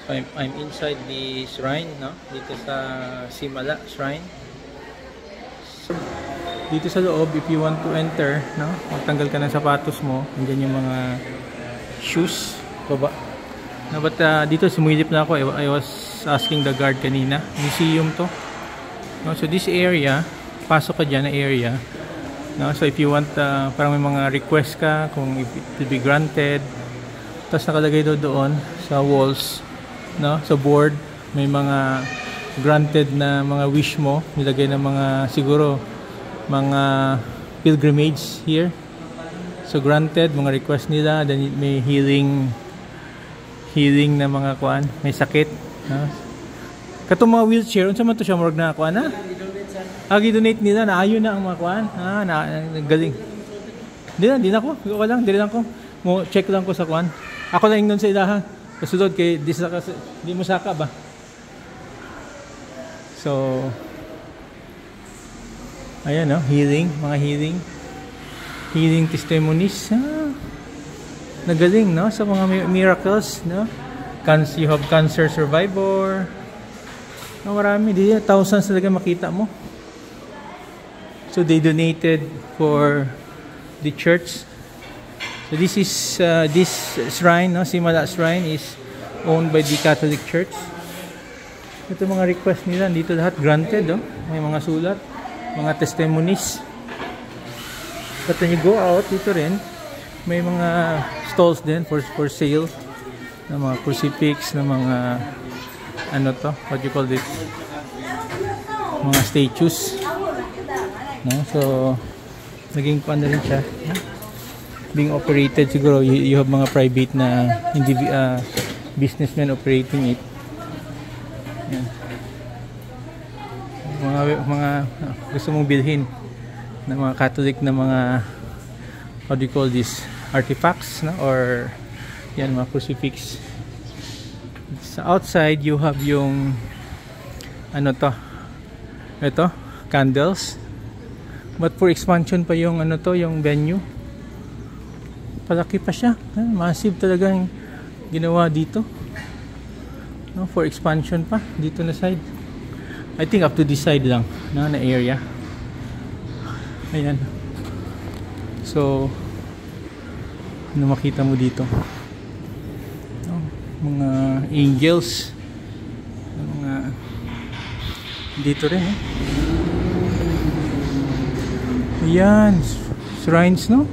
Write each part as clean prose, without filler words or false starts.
I'm inside the shrine, no? Dito sa Simala Shrine. So, dito sa loob, if you want to enter, no? Magtanggal ka ng sapatos mo. Nandiyan yung mga shoes. Baba. No, but dito sumilip na ako. I was asking the guard kanina. Museum to. No? So this area, pasok ka dyan na area. No? So if you want, parang may mga request ka kung if it will be granted. Tapos nakalagay doon sa walls, no? Sa board, may mga granted na mga wish mo. Nilagay ng mga, siguro, mga pilgrimage here. So granted, mga request nila. Then may healing na mga kuan, may sakit, no? Katong mga wheelchair, unsa man to siya, morag na kuan na? Gi-donate nila, naayon na ang mga kuan. Galing. Di na ko. Okay lang, di lang ko. Mo check lang ko sa kuan. Ako lang ingnon sa ilaha. Kasulod kay di mo saka ba. So ayan, no, mga healing testimonies. Nagaling, no, sa mga miracles, no. You have cancer survivor. No, marami, thousands talaga makita mo. So they donated for the church. So this is this shrine, no, Simala Shrine is owned by the Catholic Church. Ito mga request nila, dito lahat granted, no? May mga sulat, mga testimonies. But when you go out, dito rin may mga stalls din for sale na mga crucifix, na mga ano to, what you call this, mga statues, no? So naging pan na rin siya, no? Being operated, siguro you have mga private na businessmen operating it. Yan. Mga gusto mong bilhin na mga Catholic na mga, how do you call this, artifacts, no? Or yan, mga crucifix. Sa outside you have yung ano to, ito, candles, but for expansion pa yung ano to, yung venue. Palaki pa siya, massive talagang ginawa dito, no? For expansion pa dito na side. I think up to this side lang, no, na area. Ayan. So ano makita mo dito, no? Mga angels, mga dito rin, eh. Ayan, shrines, no?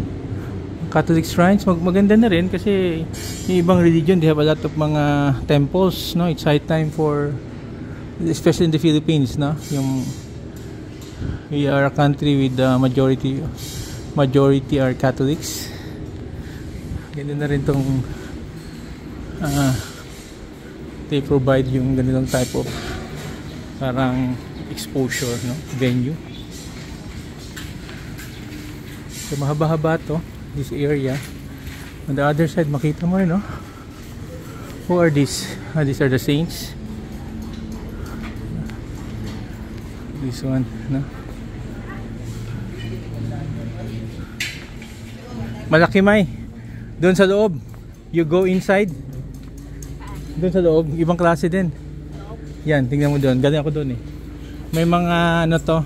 Catholic shrines, maganda na rin kasi yung ibang religion, they have a lot of mga temples, no? It's high time for, especially in the Philippines, no? We are a country with the majority are Catholics. Ganun na rin tong they provide yung ganitong type of parang exposure, no? Venue. So mahaba-haba to, this area. On the other side, makita mo rin, no? Who are these? These are the saints. This one, no? Malaki, May. Doon sa loob. You go inside. Doon sa loob, ibang klase din. Yan, tingnan mo doon. Galing ako doon, eh. May mga ano to,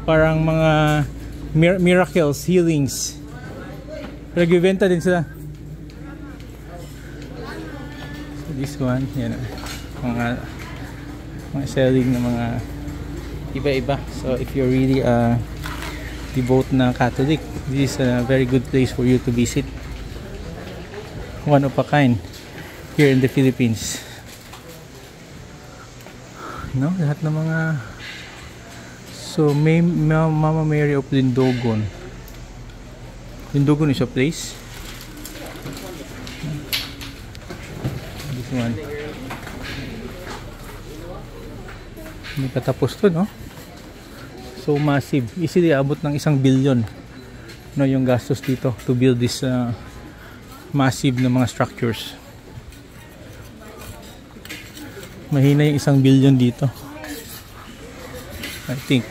parang mga miracles, healings. Nagbibenta din sila. So this one, yan, mga selling ng mga iba-iba. So if you're really a devout na Catholic, this is a very good place for you to visit. One of a kind here in the Philippines. No, lahat ng mga, so may Mama Mary of Lindogon. Lindogon is a place. This one. Hindi pa tapos to, no? So massive. Easily abot ng 1 billion, no, yung gastos dito to build this massive na mga structures. Mahina yung 1 billion dito, I think.